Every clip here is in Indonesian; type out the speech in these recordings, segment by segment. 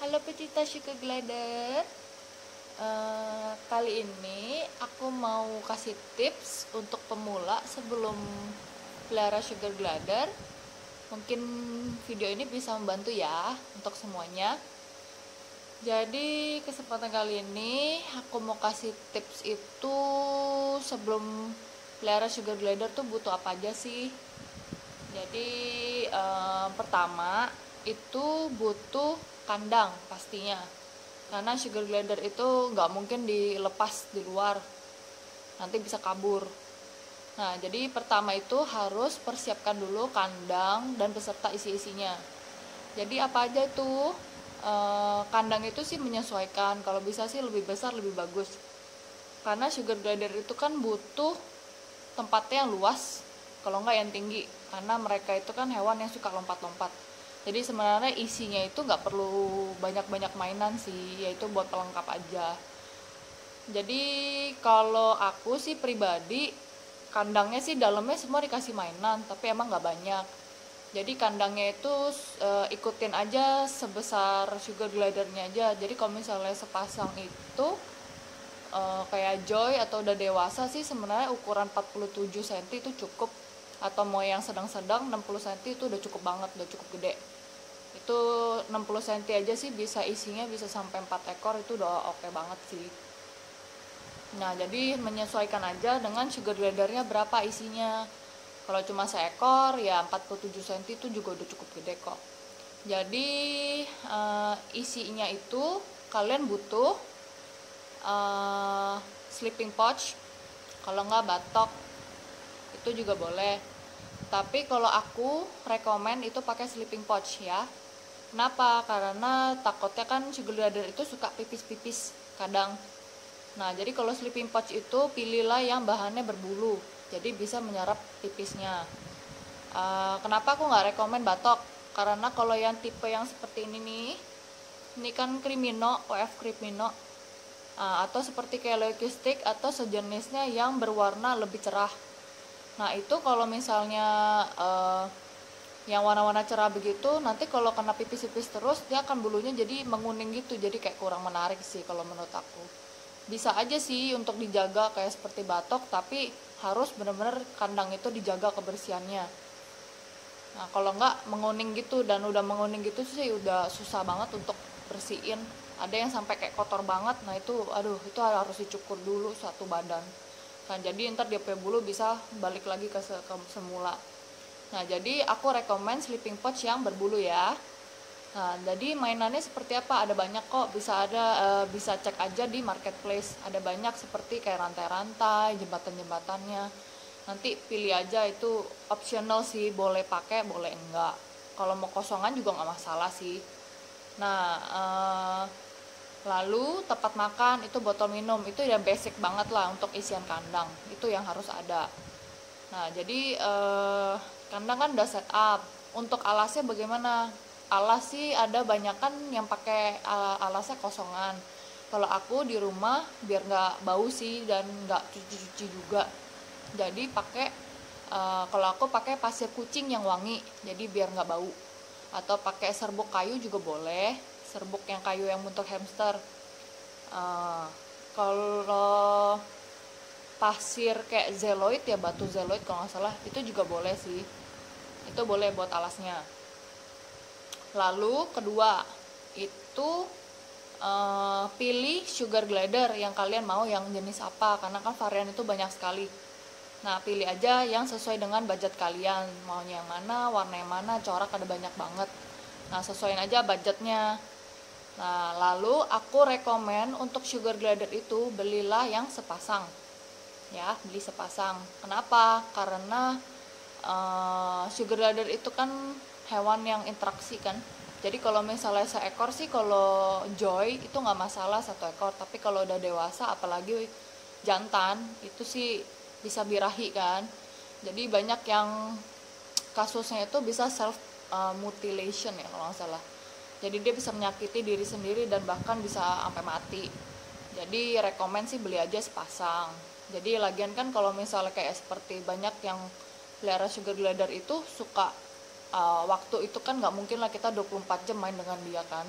Halo pecinta sugar glider. Kali ini aku mau kasih tips untuk pemula sebelum pelihara sugar glider. Mungkin video ini bisa membantu ya untuk semuanya. Jadi kesempatan kali ini aku mau kasih tips itu sebelum pelihara sugar glider tuh butuh apa aja sih. Jadi pertama itu butuh kandang pastinya, karena sugar glider itu nggak mungkin dilepas di luar, nanti bisa kabur. Nah, jadi pertama itu harus persiapkan dulu kandang dan beserta isi-isinya. Jadi apa aja itu, kandang itu sih menyesuaikan, kalau bisa sih lebih besar lebih bagus, karena sugar glider itu kan butuh tempatnya yang luas, kalau nggak yang tinggi, karena mereka itu kan hewan yang suka lompat-lompat. Jadi sebenarnya isinya itu nggak perlu banyak-banyak mainan sih, yaitu buat pelengkap aja. Jadi kalau aku sih pribadi, kandangnya sih dalamnya semua dikasih mainan, tapi emang nggak banyak. Jadi kandangnya itu ikutin aja sebesar sugar glidernya aja. Jadi kalau misalnya sepasang itu kayak Joy atau udah dewasa sih sebenarnya ukuran 47 cm itu cukup, atau mau yang sedang-sedang 60 cm itu udah cukup banget, udah cukup gede. Itu 60 cm aja sih bisa isinya bisa sampai 4 ekor, itu udah oke banget sih. Nah, jadi menyesuaikan aja dengan sugar glidernya berapa isinya. Kalau cuma seekor ya 47 cm itu juga udah cukup gede kok. Jadi isinya itu kalian butuh sleeping pouch, kalau nggak batok itu juga boleh. Tapi kalau aku rekomen itu pakai sleeping pouch ya. Kenapa? Karena takutnya kan sugar glider itu suka pipis-pipis kadang. Nah, jadi kalau sleeping pouch itu pilihlah yang bahannya berbulu, jadi bisa menyerap pipisnya. Kenapa aku nggak rekomen batok? Karena kalau yang tipe yang seperti ini kan Crimino, OF Crimino, atau seperti kayak Lucky Stick atau sejenisnya yang berwarna lebih cerah. Nah, itu kalau misalnya yang warna-warna cerah begitu, nanti kalau kena pipis-pipis terus dia akan bulunya jadi menguning gitu, jadi kayak kurang menarik sih kalau menurut aku. Bisa aja sih untuk dijaga kayak seperti batok, tapi harus benar-benar kandang itu dijaga kebersihannya. Nah, kalau nggak menguning gitu, dan udah menguning gitu sih udah susah banget untuk bersihin. Ada yang sampai kayak kotor banget, nah itu aduh, itu harus dicukur dulu satu badan. Nah, jadi ntar dia bulu bisa balik lagi ke semula. Nah, jadi aku rekomen sleeping pouch yang berbulu ya. Nah, jadi mainannya seperti apa? Ada banyak kok, bisa cek aja di marketplace. Ada banyak seperti kayak rantai-rantai, jembatan-jembatannya. Nanti pilih aja, itu optional sih, boleh pakai, boleh enggak. Kalau mau kosongan juga nggak masalah sih. Nah, lalu tempat makan, itu botol minum, itu ya basic banget lah untuk isian kandang. Itu yang harus ada. Nah, jadi kandang kan udah set up. Untuk alasnya bagaimana? Alas sih ada banyak kan yang pakai alasnya kosongan. Kalau aku di rumah biar nggak bau sih dan nggak cuci-cuci juga, jadi pakai kalau aku pakai pasir kucing yang wangi, jadi biar nggak bau. Atau pakai serbuk kayu juga boleh, serbuk yang kayu yang untuk hamster. Kalau pasir kayak zeoloid ya, batu zeoloid kalau nggak salah, itu juga boleh sih, itu boleh buat alasnya. Lalu kedua itu pilih sugar glider yang kalian mau, yang jenis apa, karena kan varian itu banyak sekali. Nah, pilih aja yang sesuai dengan budget kalian, maunya yang mana, warna yang mana, corak ada banyak banget. Nah, sesuaiin aja budgetnya. Nah, lalu aku rekomen untuk sugar glider itu belilah yang sepasang ya, beli sepasang. Kenapa? Karena sugar glider itu kan hewan yang interaksi kan. Jadi kalau misalnya seekor sih, kalau Joy itu nggak masalah satu ekor, tapi kalau udah dewasa apalagi jantan itu sih bisa birahi kan. Jadi banyak yang kasusnya itu bisa self mutilation ya kalau nggak salah. Jadi dia bisa menyakiti diri sendiri dan bahkan bisa sampai mati. Jadi rekomen sih beli aja sepasang. Jadi lagian kan kalau misalnya kayak seperti banyak yang pelihara sugar glider itu suka waktu itu kan nggak mungkin lah kita 24 jam main dengan dia kan.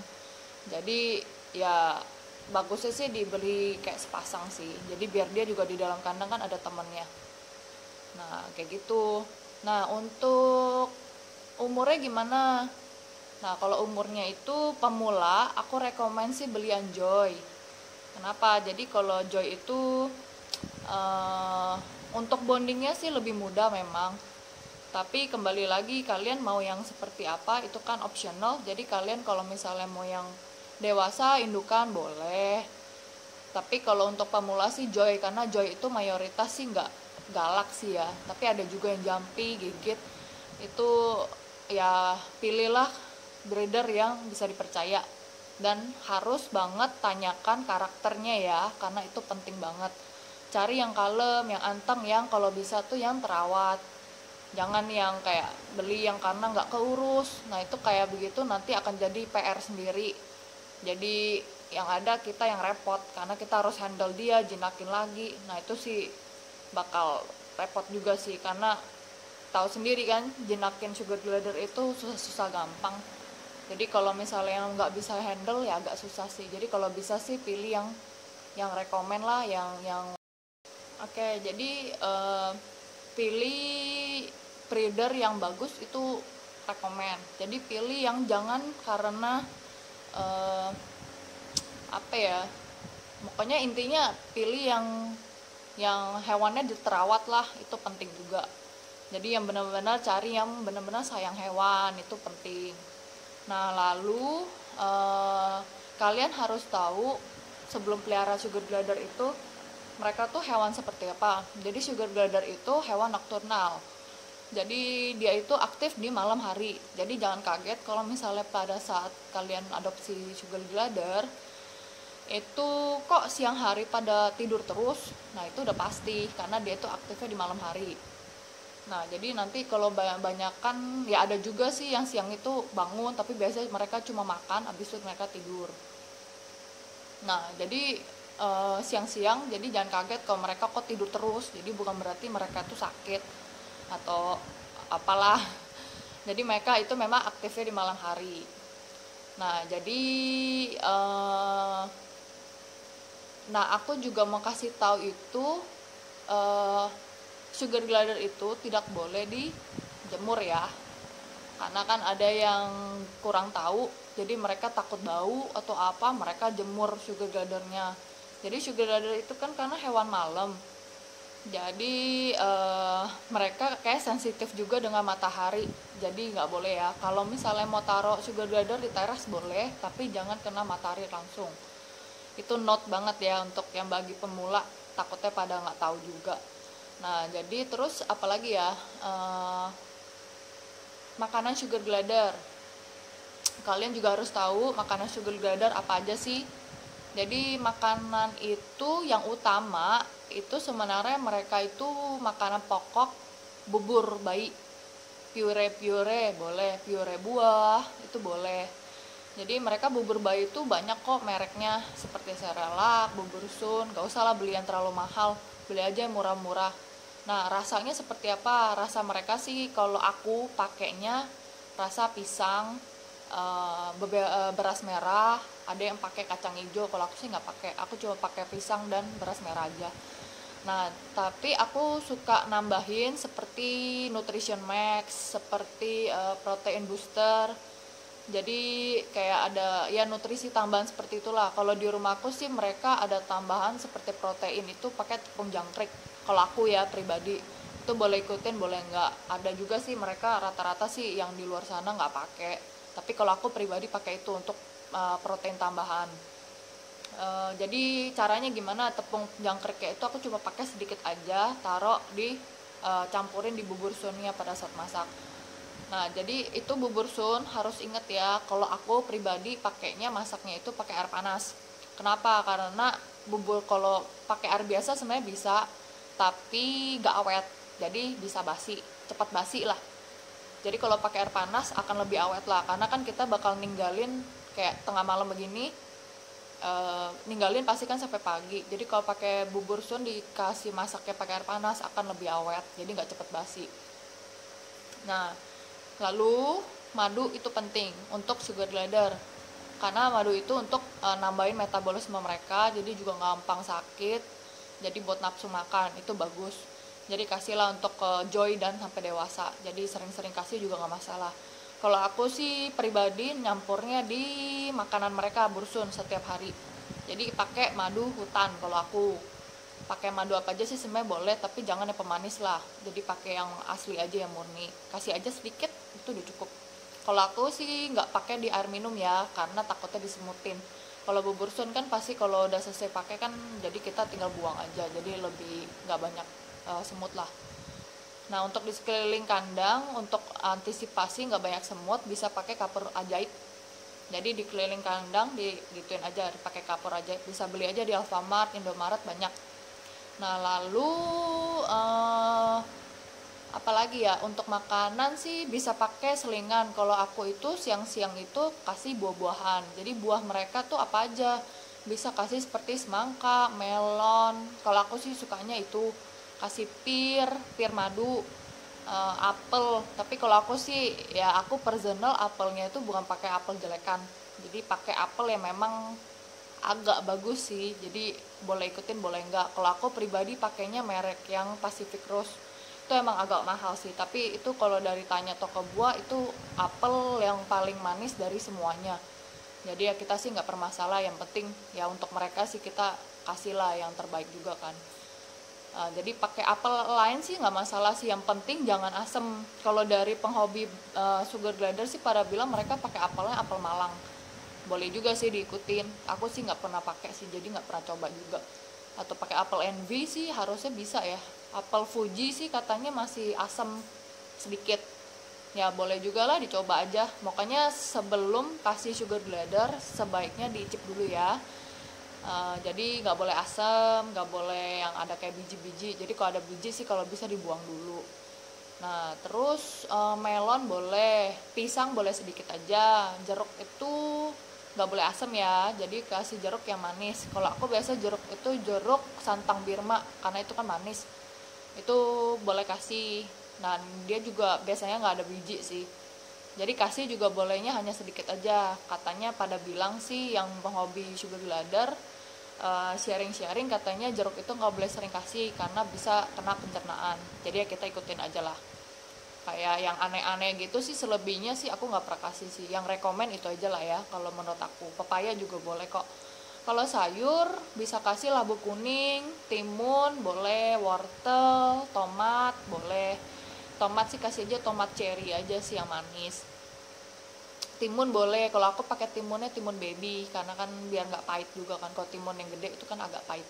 Jadi ya bagusnya sih dibeli kayak sepasang sih, jadi biar dia juga di dalam kandang kan ada temennya. Nah kayak gitu. Nah untuk umurnya gimana? Nah kalau umurnya itu pemula, aku rekomen sih beli yang Joy. Kenapa? Jadi kalau Joy itu eh, untuk bondingnya sih lebih mudah memang. Tapi kembali lagi kalian mau yang seperti apa itu kan optional. Jadi kalian kalau misalnya mau yang dewasa indukan boleh. Tapi kalau untuk pemula sih Joy, karena Joy itu mayoritas sih nggak galak sih ya. Tapi ada juga yang jumpy, gigit. Itu ya pilihlah breeder yang bisa dipercaya. Dan harus banget tanyakan karakternya ya, karena itu penting banget. Cari yang kalem, yang anteng, yang kalau bisa tuh yang terawat. Jangan yang kayak beli yang karena nggak keurus. Nah itu kayak begitu nanti akan jadi PR sendiri. Jadi yang ada kita yang repot karena kita harus handle dia, jinakin lagi. Nah itu sih bakal repot juga sih, karena tahu sendiri kan jinakin sugar glider itu susah-susah gampang. Jadi kalau misalnya yang nggak bisa handle ya agak susah sih. Jadi kalau bisa sih pilih yang rekomen lah, yang oke. Jadi pilih breeder yang bagus itu rekomen. Jadi pilih yang jangan karena eh, apa ya, pokoknya intinya pilih yang hewannya diterawat lah, itu penting juga. Jadi yang benar-benar cari yang benar-benar sayang hewan, itu penting. Nah lalu eh, kalian harus tahu sebelum pelihara sugar glider itu mereka tuh hewan seperti apa. Jadi sugar glider itu hewan nokturnal, jadi dia itu aktif di malam hari. Jadi jangan kaget kalau misalnya pada saat kalian adopsi sugar glider itu kok siang hari pada tidur terus. Nah itu udah pasti karena dia itu aktifnya di malam hari. Nah jadi nanti kalau banyakan ya ada juga sih yang siang itu bangun, tapi biasanya mereka cuma makan habis itu mereka tidur. Nah jadi siang-siang jadi jangan kaget kalau mereka kok tidur terus. Jadi bukan berarti mereka tuh sakit atau apalah. Jadi mereka itu memang aktifnya di malam hari. Nah jadi nah aku juga mau kasih tahu itu eh, sugar glider itu tidak boleh dijemur ya, karena kan ada yang kurang tahu, jadi mereka takut bau atau apa mereka jemur sugar glidernya. Jadi sugar glider itu kan karena hewan malam, jadi mereka kayak sensitif juga dengan matahari, jadi nggak boleh ya. Kalau misalnya mau taruh sugar glider di teras boleh, tapi jangan kena matahari langsung. Itu note banget ya untuk yang bagi pemula, takutnya pada nggak tahu juga. Nah jadi terus apalagi ya, makanan sugar glider, kalian juga harus tahu makanan sugar glider apa aja sih. Jadi makanan itu yang utama itu sebenarnya mereka itu makanan pokok bubur bayi, pure boleh, pure buah itu boleh. Jadi mereka bubur bayi itu banyak kok mereknya, seperti Cerelac, Bubur Sun. Gak usah lah beli yang terlalu mahal, beli aja yang murah-murah. Nah rasanya seperti apa? Rasa mereka sih kalau aku pakainya rasa pisang, beras merah, ada yang pakai kacang hijau. Kalau aku sih nggak pakai, aku cuma pakai pisang dan beras merah aja. Nah tapi aku suka nambahin seperti Nutrition Max, seperti protein booster. Jadi kayak ada ya nutrisi tambahan seperti itulah. Kalau di rumahku sih mereka ada tambahan seperti protein itu pakai tepung jangkrik. Kalau aku ya pribadi itu boleh ikutin boleh enggak. Ada juga sih mereka rata-rata sih yang di luar sana nggak pakai. Tapi kalau aku pribadi pakai itu untuk protein tambahan. Jadi caranya gimana, tepung jangkriknya itu aku cuma pakai sedikit aja, taruh di campurin di bubur sunnya pada saat masak. Nah, jadi itu bubur sun harus inget ya, kalau aku pribadi pakainya masaknya itu pakai air panas. Kenapa? Karena bubur kalau pakai air biasa sebenarnya bisa, tapi gak awet. Jadi bisa basi, cepat basi lah. Jadi kalau pakai air panas akan lebih awet lah, karena kan kita bakal ninggalin kayak tengah malam begini, ninggalin pasti kan sampai pagi. Jadi kalau pakai bubur sun dikasih masaknya pakai air panas akan lebih awet, jadi nggak cepet basi. Nah lalu madu itu penting untuk sugar glider. karena madu itu untuk nambahin metabolisme mereka, jadi juga gampang sakit, jadi buat nafsu makan itu bagus. Jadi kasihlah untuk Joy dan sampai dewasa, jadi sering-sering kasih juga nggak masalah. Kalau aku sih pribadi nyampurnya di makanan mereka Bursun setiap hari, jadi pakai madu hutan. Kalau aku pakai madu apa aja sih sebenarnya boleh, tapi jangan yang pemanis lah, jadi pakai yang asli aja, yang murni, kasih aja sedikit itu udah cukup. Kalau aku sih nggak pakai di air minum ya, karena takutnya disemutin. Kalau bubur sun kan pasti kalau udah selesai pakai kan, jadi kita tinggal buang aja, jadi lebih nggak banyak semut lah. Nah, untuk di sekeliling kandang, untuk antisipasi nggak banyak semut, bisa pakai kapur ajaib. Jadi di keliling kandang digituin aja, dipakai kapur ajaib, bisa beli aja di Alfamart, Indomaret banyak. Nah, lalu apalagi ya, untuk makanan sih bisa pakai selingan. Kalau aku itu siang-siang itu kasih buah-buahan, jadi buah mereka tuh apa aja bisa kasih, seperti semangka, melon. Kalau aku sih sukanya itu kasih pir madu, apel. Tapi kalau aku sih ya, aku personal apelnya itu bukan pakai apel jelekan, jadi pakai apel yang memang agak bagus sih, jadi boleh ikutin boleh enggak. Kalau aku pribadi pakainya merek yang Pacific Rose, itu emang agak mahal sih, tapi itu kalau dari tanya toko buah itu apel yang paling manis dari semuanya. Jadi ya kita sih nggak permasalah, yang penting ya untuk mereka sih kita kasih lah yang terbaik juga kan. Jadi pakai apel lain sih nggak masalah sih, yang penting jangan asem. Kalau dari penghobi sugar glider sih pada bilang mereka pakai apelnya apel Malang, boleh juga sih diikutin. Aku sih nggak pernah pakai sih, jadi nggak pernah coba juga. Atau pakai apel envy sih harusnya bisa ya. Apel Fuji sih katanya masih asam sedikit, ya boleh juga lah dicoba aja. Makanya sebelum kasih sugar glider sebaiknya diicip dulu ya. Jadi nggak boleh asam, nggak boleh yang ada kayak biji-biji. Jadi kalau ada biji sih kalau bisa dibuang dulu. Nah, terus melon boleh, pisang boleh sedikit aja. Jeruk itu nggak boleh asam ya, jadi kasih jeruk yang manis. Kalau aku biasa jeruk itu jeruk santang Birma, karena itu kan manis, itu boleh kasih. Dan dia juga biasanya nggak ada biji sih, jadi kasih juga bolehnya hanya sedikit aja. Katanya pada bilang sih yang penghobi sugar glider sharing-sharing, katanya jeruk itu nggak boleh sering kasih karena bisa kena pencernaan. Jadi ya kita ikutin aja lah. Kayak yang aneh-aneh gitu sih selebihnya sih aku nggak pernah kasih sih. Yang rekomen itu aja lah ya kalau menurut aku. Pepaya juga boleh kok. Kalau sayur bisa kasih labu kuning, timun boleh, wortel, tomat boleh. Tomat sih kasih aja tomat cherry aja sih yang manis. Timun boleh, kalau aku pakai timunnya timun baby karena kan biar nggak pahit juga kan. Kalau timun yang gede itu kan agak pahit.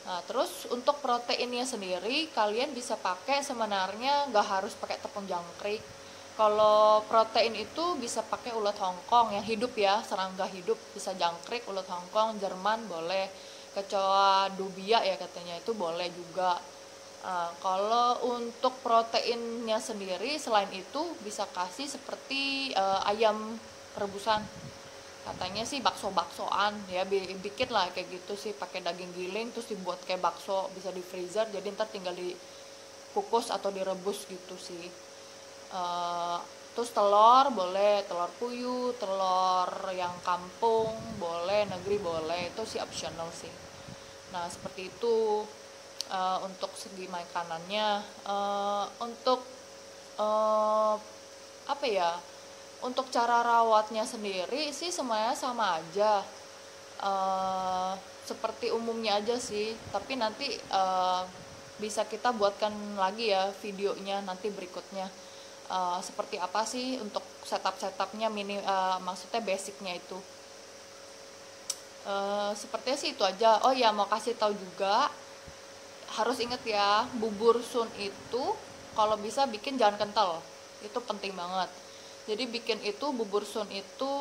Nah, terus untuk proteinnya sendiri kalian bisa pakai, sebenarnya nggak harus pakai tepung jangkrik. Kalau protein itu bisa pakai ulat Hongkong yang hidup ya, serangga hidup, bisa jangkrik, ulat Hongkong, Jerman boleh, kecoa dubia ya katanya itu boleh juga. Kalau untuk proteinnya sendiri selain itu bisa kasih seperti ayam rebusan, katanya sih bakso-baksoan ya, bikin lah kayak gitu sih, pakai daging giling terus dibuat kayak bakso, bisa di freezer jadi ntar tinggal dikukus atau direbus gitu sih. Terus telur boleh, telur puyuh, telur yang kampung boleh, negeri boleh, itu sih optional sih. Nah seperti itu untuk segi makanannya. Untuk apa ya, untuk cara rawatnya sendiri sih semuanya sama aja, seperti umumnya aja sih. Tapi nanti bisa kita buatkan lagi ya videonya nanti berikutnya, seperti apa sih untuk setupnya mini, maksudnya basicnya itu. Sepertinya sih itu aja. Oh ya, mau kasih tahu juga, harus inget ya, bubur sun itu kalau bisa bikin jangan kental, itu penting banget. Jadi bikin itu bubur sun itu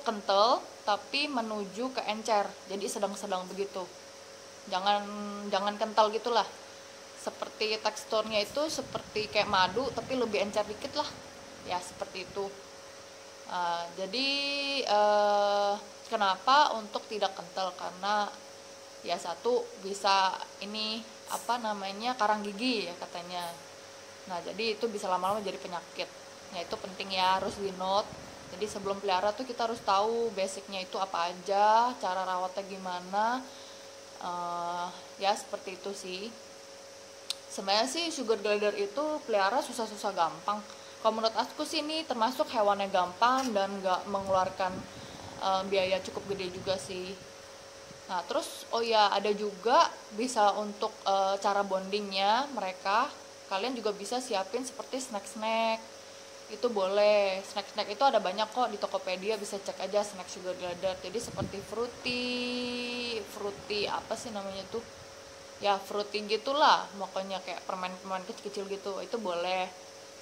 kental tapi menuju ke encer, jadi sedang-sedang begitu, jangan kental gitulah. Seperti teksturnya itu seperti kayak madu tapi lebih encer dikit lah ya, seperti itu. Jadi kenapa untuk tidak kental, karena ya satu bisa ini apa namanya, karang gigi ya katanya. Nah jadi itu bisa lama-lama jadi penyakit. Nah itu penting ya, harus di note. Jadi sebelum pelihara tuh kita harus tahu basicnya itu apa aja, cara rawatnya gimana. Ya seperti itu sih. Sebenarnya sih sugar glider itu pelihara susah-susah gampang. Kalau menurut aku sih ini termasuk hewan yang gampang dan nggak mengeluarkan biaya cukup gede juga sih. Nah terus oh ya ada juga bisa untuk cara bondingnya mereka. Kalian juga bisa siapin seperti snack-snack. Itu boleh. Snack-snack itu ada banyak kok di Tokopedia, bisa cek aja snack sugar glider. Jadi seperti fruity apa sih namanya tuh? Ya fruity gitulah, pokoknya kayak permen-permen kecil-kecil gitu. Itu boleh.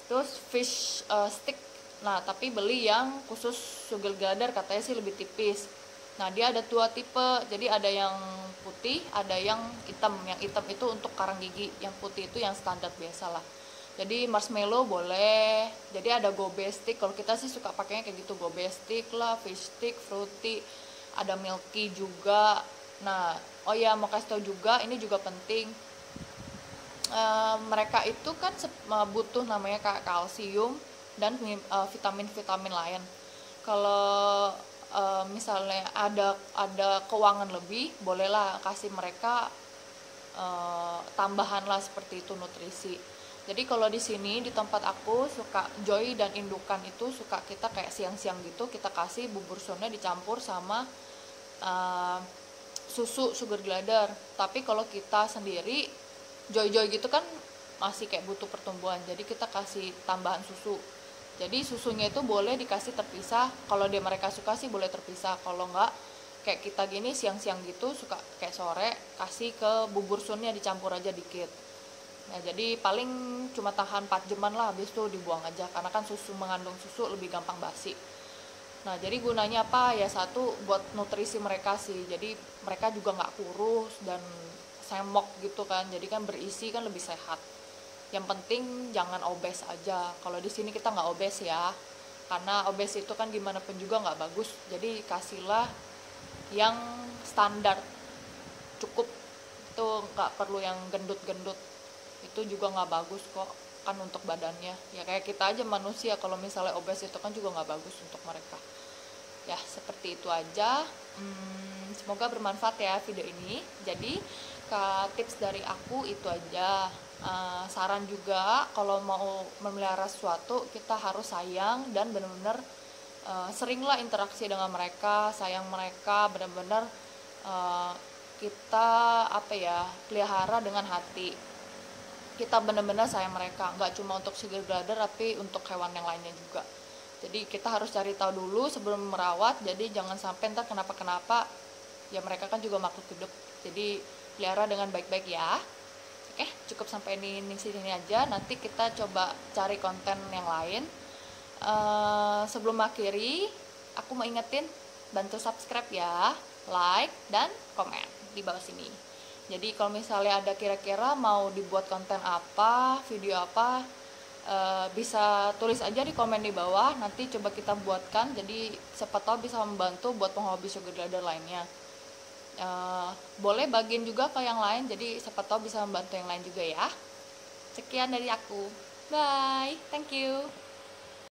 Terus fish stick. Nah, tapi beli yang khusus sugar glider, katanya sih lebih tipis. Nah, dia ada dua tipe. Jadi ada yang putih, ada yang hitam. Yang hitam itu untuk karang gigi, yang putih itu yang standar biasa lah. Jadi marshmallow boleh. Jadi ada gobe stick. Kalau kita sih suka pakainya kayak gitu, gobe stick lah, fish stick, fruity, ada milky juga. Nah, oh ya mau kasih tau juga, ini juga penting. Mereka itu kan butuh namanya kayak kalsium dan vitamin-vitamin lain. Kalau misalnya ada keuangan lebih, bolehlah kasih mereka tambahan lah seperti itu nutrisi. Jadi kalau di sini di tempat aku suka Joy dan indukan itu suka kita kayak siang-siang gitu kita kasih bubur sunnya dicampur sama susu sugar glider. Tapi kalau kita sendiri Joy gitu kan masih kayak butuh pertumbuhan, jadi kita kasih tambahan susu. Jadi susunya itu boleh dikasih terpisah. Kalau dia mereka suka sih boleh terpisah. Kalau enggak kayak kita gini siang-siang gitu suka kayak sore kasih ke bubur sunnya dicampur aja dikit. Nah jadi paling cuma tahan 4 jaman lah, habis itu dibuang aja karena kan susu mengandung susu lebih gampang basi. Nah jadi gunanya apa ya, satu buat nutrisi mereka sih, jadi mereka juga nggak kurus dan semok gitu kan, jadi kan berisi kan lebih sehat. Yang penting jangan obes aja. Kalau di sini kita nggak obes ya, karena obes itu kan gimana pun juga nggak bagus. Jadi kasihlah yang standar cukup, itu nggak perlu yang gendut-gendut, itu juga nggak bagus kok kan untuk badannya. Ya kayak kita aja manusia, kalau misalnya obes itu kan juga nggak bagus untuk mereka. Ya seperti itu aja. Semoga bermanfaat ya video ini. Jadi tips dari aku itu aja. Saran juga kalau mau memelihara sesuatu kita harus sayang dan benar-benar seringlah interaksi dengan mereka, sayang mereka, benar-benar kita pelihara dengan hati. Kita benar-benar sayang mereka, nggak cuma untuk sugar glider tapi untuk hewan yang lainnya juga. Jadi kita harus cari tahu dulu sebelum merawat, jadi jangan sampai ntar kenapa-kenapa. Ya mereka kan juga makhluk hidup, jadi pelihara dengan baik-baik ya. Oke, cukup sampai ini sini aja. Nanti kita coba cari konten yang lain. Sebelum akhiri, aku mau ingetin bantu subscribe ya, like dan komen di bawah sini. Jadi kalau misalnya ada kira-kira mau dibuat konten apa, video apa, bisa tulis aja di komen di bawah, nanti coba kita buatkan. Jadi siapa tahu bisa membantu buat penghobi sugar glider lainnya. Boleh bagiin juga ke yang lain, jadi siapa tahu bisa membantu yang lain juga ya. Sekian dari aku, bye, thank you.